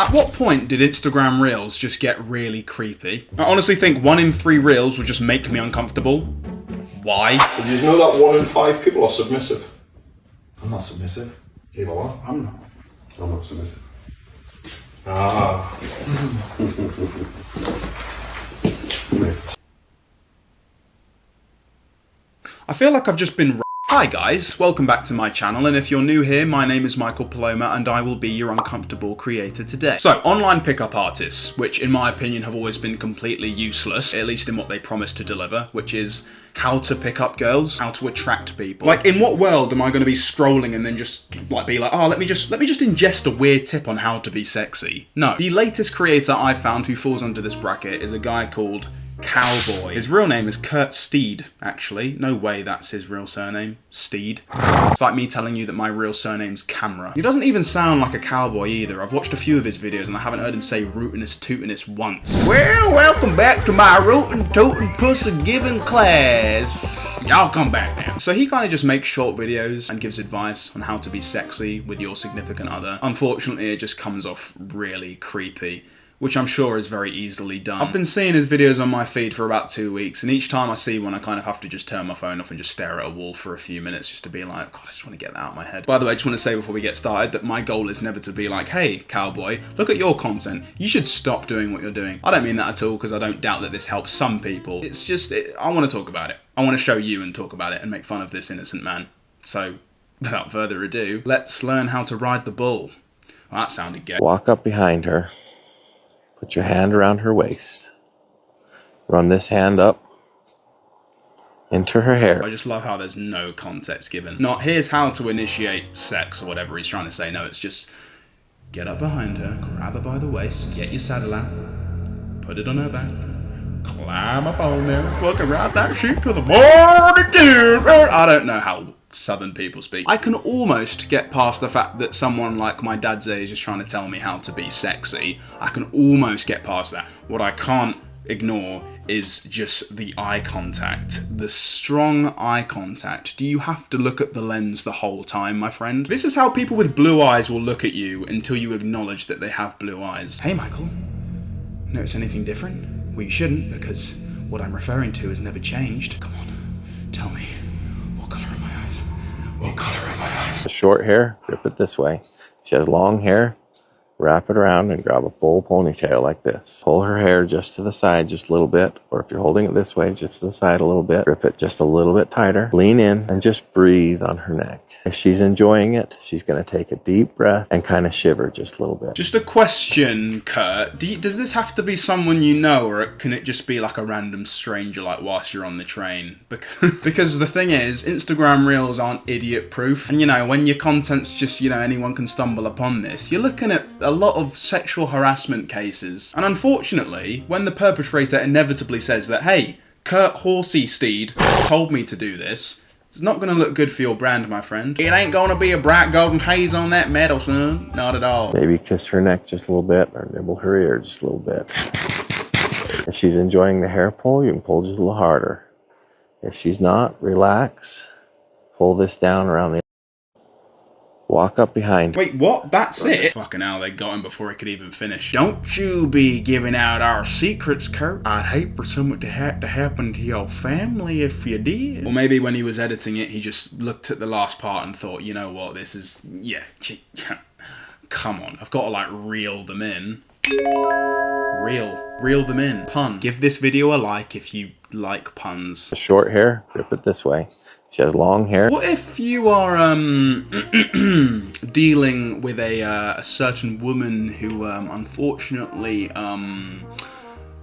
At what point did Instagram Reels just get really creepy? I honestly think 1 in 3 Reels would just make me uncomfortable. Why? Did you know that 1 in 5 people are submissive? I'm not submissive. You know what? I'm not. I'm not submissive. Ah. I feel like I've just been Hi guys, welcome back to my channel, and if you're new here, my name is Michael Paloma and I will be your uncomfortable creator today. So, online pickup artists, which in my opinion have always been completely useless, at least in what they promise to deliver, which is how to pick up girls, how to attract people. Like, in what world am I going to be scrolling and then just like be like, oh, let me just ingest a weird tip on how to be sexy? No. The latest creator I found who falls under this bracket is a guy called Cowboy. His real name is Kurt Steed, actually. No way that's his real surname. Steed. It's like me telling you that my real surname's Camera. He doesn't even sound like a cowboy either. I've watched a few of his videos and I haven't heard him say rootinest tootinest once. Well, welcome back to my rootin' tootin' pussy giving class. Y'all come back now. So he kind of just makes short videos and gives advice on how to be sexy with your significant other. Unfortunately, it just comes off really creepy, which I'm sure is very easily done. I've been seeing his videos on my feed for about 2 weeks, and each time I see one, I kind of have to just turn my phone off and just stare at a wall for a few minutes just to be like, God, I just want to get that out of my head. By the way, I just want to say before we get started that my goal is never to be like, hey, Cowboy, look at your content. You should stop doing what you're doing. I don't mean that at all, because I don't doubt that this helps some people. It's just, I want to talk about it. I want to show you and talk about it and make fun of this innocent man. So, without further ado, let's learn how to ride the bull. Well, that sounded gay. Walk up behind her. Put your hand around her waist. Run this hand up into her hair. I just love how there's no context given. Not, here's how to initiate sex or whatever he's trying to say. No, it's just get up behind her, grab her by the waist, get your saddle out, put it on her back, climb up on there, fucking ride that shit to the morning. I don't know how Southern people speak. I can almost get past the fact that someone like my dad's age is trying to tell me how to be sexy. I can almost get past that. What I can't ignore is just the eye contact. The strong eye contact. Do you have to look at the lens the whole time, my friend? This is how people with blue eyes will look at you until you acknowledge that they have blue eyes. Hey, Michael. Notice anything different? Well, you shouldn't, because what I'm referring to has never changed. Come on, tell me. What color are my eyes? Short hair, grip it this way. She has long hair, wrap it around and grab a full ponytail like this. Pull her hair just to the side just a little bit, or if you're holding it this way, just to the side a little bit. Grip it just a little bit tighter. Lean in and just breathe on her neck. If she's enjoying it, she's going to take a deep breath and kind of shiver just a little bit. Just a question, Kurt. Does this have to be someone you know, or can it just be like a random stranger, like whilst you're on the train? Because the thing is, Instagram Reels aren't idiot-proof. And you know, when your content's just, you know, anyone can stumble upon this, you're looking at a lot of sexual harassment cases. And unfortunately, when the perpetrator inevitably says that, hey, Kurt Horsey Steed told me to do this, it's not going to look good for your brand, my friend. It ain't going to be a bright golden haze on that metal, son. Not at all. Maybe kiss her neck just a little bit, or nibble her ear just a little bit. If she's enjoying the hair pull, you can pull just a little harder. If she's not, relax. Pull this down around the... Walk up behind. Wait, what? That's it? Fucking hell, they got him before he could even finish. Don't you be giving out our secrets, Kurt. I'd hate for something to happen to your family if you did. Or maybe when he was editing it, he just looked at the last part and thought, you know what, this is... Yeah, come on. I've got to, like, reel them in. Reel them in. Pun. Give this video a like if you like puns. Short hair, grip it this way. She has long hair. What if you are dealing with a certain woman who unfortunately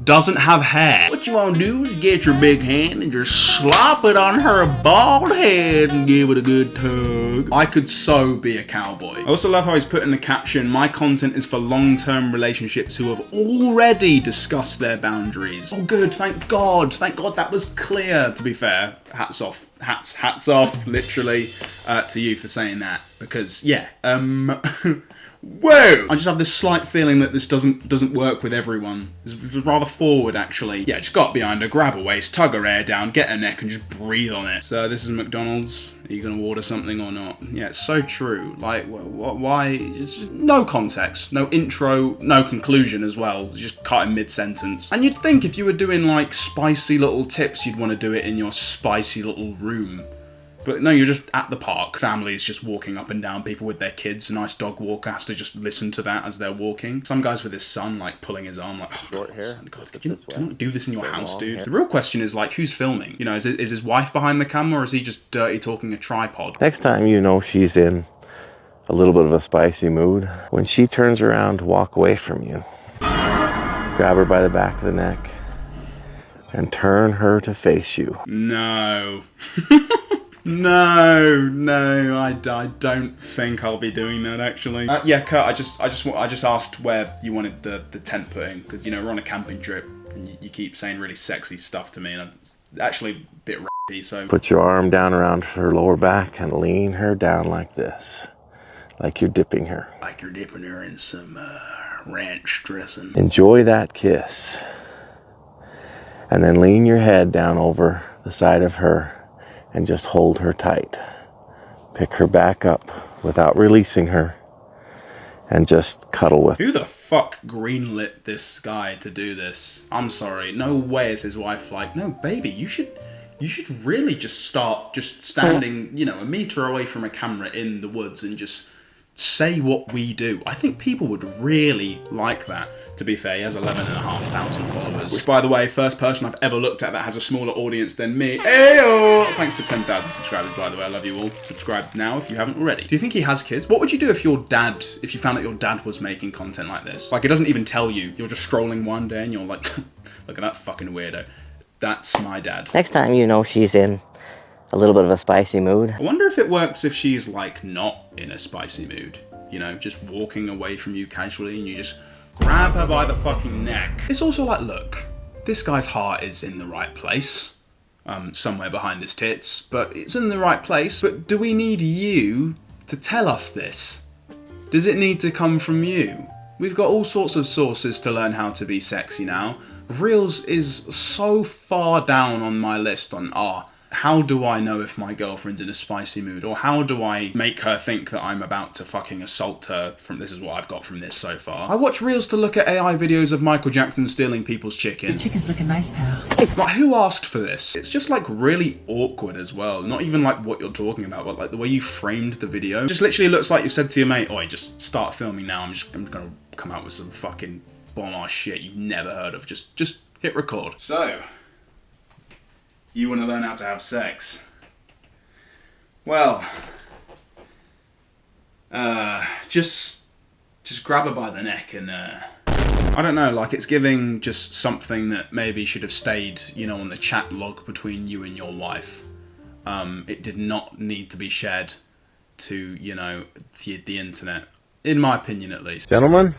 doesn't have hair? What you want to do is get your big hand and just slop it on her bald head and give it a good tug. I could so be a cowboy. I also love how he's put in the caption, my content is for long-term relationships who have already discussed their boundaries. Oh good, thank God that was clear. To be fair, hats off, literally, to you for saying that. Because, yeah, Whoa! I just have this slight feeling that this doesn't work with everyone. It's rather forward, actually. Yeah, just got behind her, grab her waist, tug her hair down, get her neck, and just breathe on it. So this is McDonald's. Are you gonna order something or not? Yeah, it's so true. Like, why? It's just no context, no intro, no conclusion as well. Just cut in mid-sentence. And you'd think if you were doing like spicy little tips, you'd want to do it in your spicy little room. But no, you're just at the park. Families just walking up and down, people with their kids. A nice dog walker has to just listen to that as they're walking. Some guys with his son, like, pulling his arm, like, oh, Short hair. God, can you not do this in your house, dude? The real question is, like, who's filming? You know, is his wife behind the camera, or is he just dirty talking a tripod? Next time you know she's in a little bit of a spicy mood, when she turns around to walk away from you, grab her by the back of the neck and turn her to face you. No. No, I don't think I'll be doing that, actually. Yeah, Kurt, I just asked where you wanted the tent putting, because, you know, we're on a camping trip, and you keep saying really sexy stuff to me, and I'm actually a bit rappy, so... Put your arm down around her lower back and lean her down like this, like you're dipping her. Like you're dipping her in some ranch dressing. Enjoy that kiss. And then lean your head down over the side of her and just hold her tight. Pick her back up without releasing her and just cuddle with her. Who the fuck greenlit this guy to do this? I'm sorry, no way is his wife like, no, baby, you should really just start just standing, you know, a meter away from a camera in the woods and just say what we do. I think people would really like that. To be fair, he has 11,500 followers. Which, by the way, first person I've ever looked at that has a smaller audience than me. Ayo! Thanks for 10,000 subscribers, by the way. I love you all. Subscribe now if you haven't already. Do you think he has kids? What would you do if you found out your dad was making content like this? Like, it doesn't even tell you. You're just scrolling one day and you're like, look at that fucking weirdo. That's my dad. Next time you know she's in a little bit of a spicy mood. I wonder if it works if she's, like, not in a spicy mood. You know, just walking away from you casually and you just grab her by the fucking neck. It's also like, look, this guy's heart is in the right place. Somewhere behind his tits, but it's in the right place. But do we need you to tell us this? Does it need to come from you? We've got all sorts of sources to learn how to be sexy now. Reels is so far down on my list on, how do I know if my girlfriend's in a spicy mood? Or how do I make her think that I'm about to fucking assault her this is what I've got from this so far. I watch Reels to look at AI videos of Michael Jackson stealing people's chicken. The chicken's looking nice, pal. Like, who asked for this? It's just, like, really awkward as well. Not even, like, what you're talking about, but, like, the way you framed the video. It just literally looks like you said to your mate, oi, just start filming now. I'm gonna come out with some fucking bomb-ass shit you've never heard of. Just hit record. So... you want to learn how to have sex? Well, just grab her by the neck and, I don't know, like, it's giving just something that maybe should have stayed, you know, on the chat log between you and your wife. It did not need to be shared to, you know, the internet. In my opinion, at least. Gentlemen,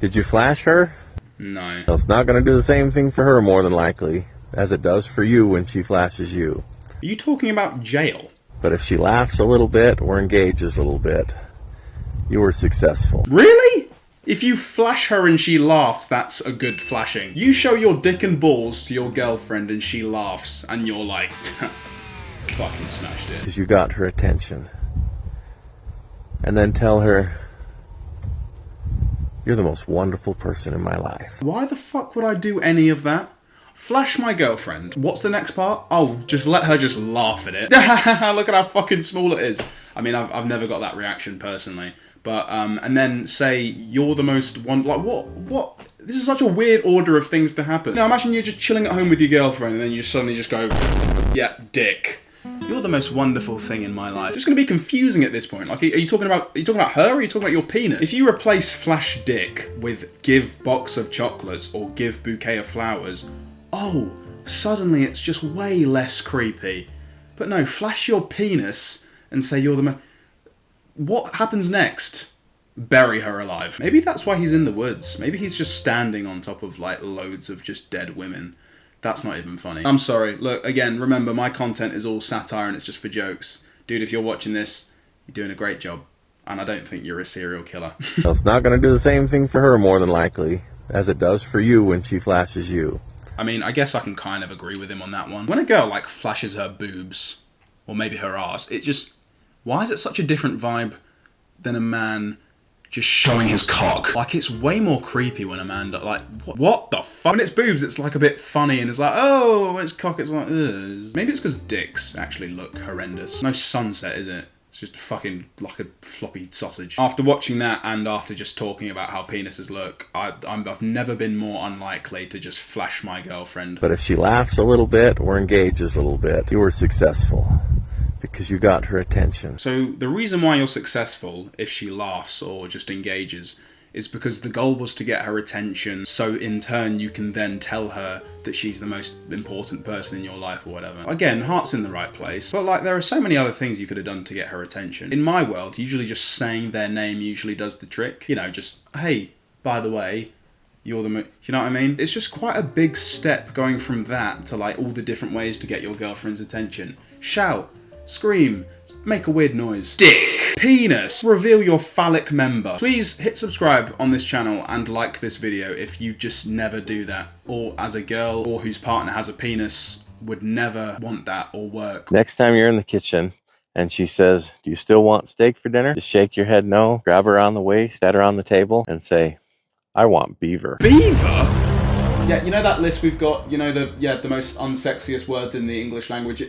did you flash her? No. Well, it's not going to do the same thing for her, more than likely, as it does for you when she flashes you. Are you talking about jail? But if she laughs a little bit or engages a little bit, you were successful. Really? If you flash her and she laughs, that's a good flashing. You show your dick and balls to your girlfriend and she laughs, and you're like, fucking smashed it. Because you got her attention. And then tell her, you're the most wonderful person in my life. Why the fuck would I do any of that? Flash my girlfriend. What's the next part? Oh, just let her just laugh at it. Look at how fucking small it is. I mean, I've never got that reaction personally. But, and then say, you're the most like, what? This is such a weird order of things to happen. Now, imagine you're just chilling at home with your girlfriend and then you suddenly just go, yeah, dick. You're the most wonderful thing in my life. It's just gonna be confusing at this point. Like, are you talking about her, or are you talking about your penis? If you replace flash dick with give box of chocolates or give bouquet of flowers, oh, suddenly it's just way less creepy. But no, flash your penis and say you're the what happens next? Bury her alive. Maybe that's why he's in the woods. Maybe he's just standing on top of, like, loads of just dead women. That's not even funny. I'm sorry. Look, again, remember, my content is all satire and it's just for jokes. Dude, if you're watching this, you're doing a great job. and I don't think you're a serial killer. It's not going to do the same thing for her more than likely as it does for you when she flashes you. I mean, I guess I can kind of agree with him on that one. When a girl, like, flashes her boobs, or maybe her ass, it just... Why is it such a different vibe than a man just showing his cock? Like, it's way more creepy when a man, like, what the fuck? When it's boobs, it's like a bit funny, and it's like, oh, when it's cock, it's like, ugh. Maybe it's because dicks actually look horrendous. No sunset, is it? It's just fucking like a floppy sausage. After watching that and after just talking about how penises look, I've never been more unlikely to just flash my girlfriend. But if she laughs a little bit or engages a little bit, you were successful because you got her attention. So the reason why you're successful, if she laughs or just engages, is because the goal was to get her attention, so in turn you can then tell her that she's the most important person in your life or whatever. Again, heart's in the right place, but like there are so many other things you could have done to get her attention. In my world, usually just saying their name usually does the trick. You know, just, hey, by the way, you're the you know what I mean? It's just quite a big step going from that to like all the different ways to get your girlfriend's attention. Shout, scream, make a weird noise. Dick, penis, reveal your phallic member. Please hit subscribe on this channel and like this video if you just never do that, or as a girl or whose partner has a penis would never want that or work. Next time you're in the kitchen and she says, do you still want steak for dinner? Just shake your head no, grab her on the waist, set her on the table and say, I want beaver. Beaver? Yeah, you know that list we've got, you know, the most unsexiest words in the English language?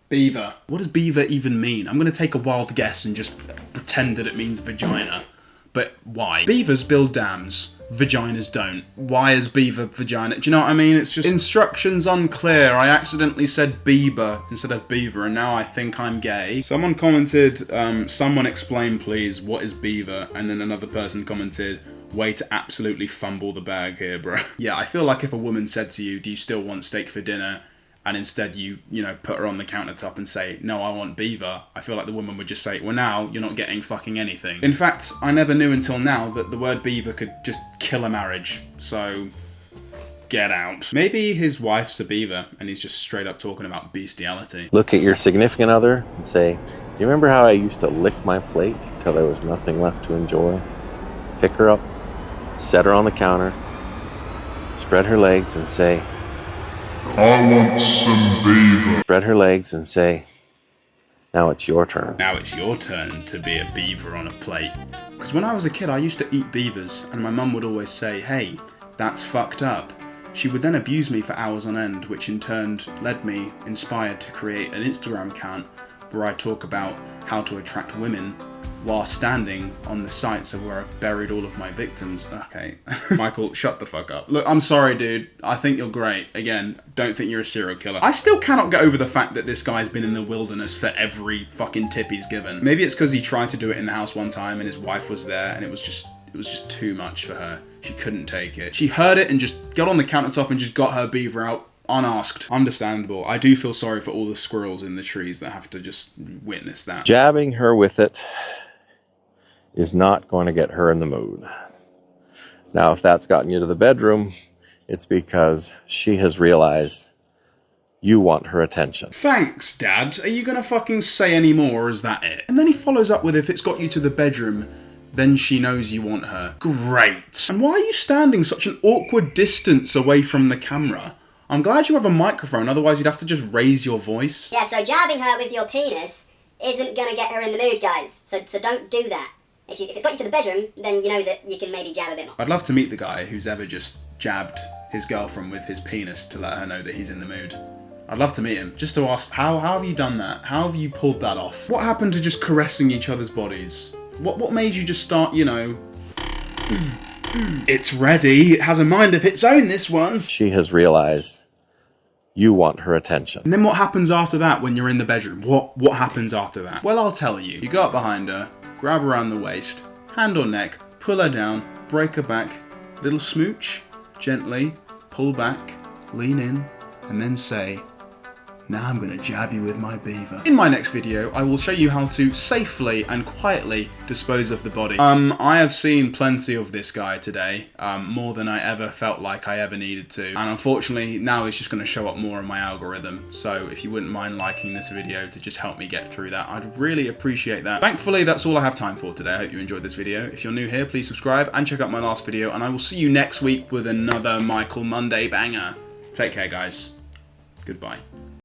Beaver. What does beaver even mean? I'm going to take a wild guess and just pretend that it means vagina. But why? Beavers build dams. Vaginas don't. Why is beaver vagina? Do you know what I mean? It's just instructions unclear. I accidentally said Bieber instead of beaver and now I think I'm gay. Someone commented, someone explain please, what is beaver? And then another person commented, way to absolutely fumble the bag here, bro. Yeah, I feel like if a woman said to you, do you still want steak for dinner? And instead you know, put her on the countertop and say, no, I want beaver, I feel like the woman would just say, well now, you're not getting fucking anything. In fact, I never knew until now that the word beaver could just kill a marriage, so get out. Maybe his wife's a beaver and he's just straight up talking about bestiality. Look at your significant other and say, do you remember how I used to lick my plate until there was nothing left to enjoy? Pick her up, set her on the counter, spread her legs and say, I want some beaver. Spread her legs and say, now it's your turn. Now it's your turn to be a beaver on a plate. Because when I was a kid, I used to eat beavers, and my mum would always say, hey, that's fucked up. She would then abuse me for hours on end, which in turn led me, inspired to create an Instagram account where I talk about how to attract women while standing on the sites of where I've buried all of my victims. Okay. Michael, shut the fuck up. Look, I'm sorry, dude. I think you're great. Again, don't think you're a serial killer. I still cannot get over the fact that this guy's been in the wilderness for every fucking tip he's given. Maybe it's because he tried to do it in the house one time and his wife was there and it was just too much for her. She couldn't take it. She heard it and just got on the countertop and just got her beaver out. Unasked. Understandable. I do feel sorry for all the squirrels in the trees that have to just witness that. Jabbing her with it is not going to get her in the mood. Now, if that's gotten you to the bedroom, it's because she has realized you want her attention. Thanks, Dad. Are you gonna fucking say any more, or is that it? And then he follows up with, if it's got you to the bedroom, then she knows you want her. Great. And why are you standing such an awkward distance away from the camera? I'm glad you have a microphone, otherwise you'd have to just raise your voice. Yeah, so jabbing her with your penis isn't gonna get her in the mood, guys. So don't do that. If it's got you to the bedroom, then you know that you can maybe jab a bit more. I'd love to meet the guy who's ever just jabbed his girlfriend with his penis to let her know that he's in the mood. I'd love to meet him, just to ask, how have you done that? How have you pulled that off? What happened to just caressing each other's bodies? What made you just start, you know... It's ready, it has a mind of its own, this one. She has realized you want her attention. And then what happens after that when you're in the bedroom? What happens after that? Well, I'll tell you. You go up behind her, grab her around the waist, hand on neck, pull her down, break her back, little smooch, gently, pull back, lean in, and then say, Now I'm gonna jab you with my beaver. In my next video, I will show you how to safely and quietly dispose of the body. I have seen plenty of this guy today, more than I ever felt like I ever needed to. And unfortunately, now it's just gonna show up more in my algorithm. So if you wouldn't mind liking this video to just help me get through that, I'd really appreciate that. Thankfully, that's all I have time for today. I hope you enjoyed this video. If you're new here, please subscribe and check out my last video, and I will see you next week with another Michael Monday banger. Take care, guys. Goodbye.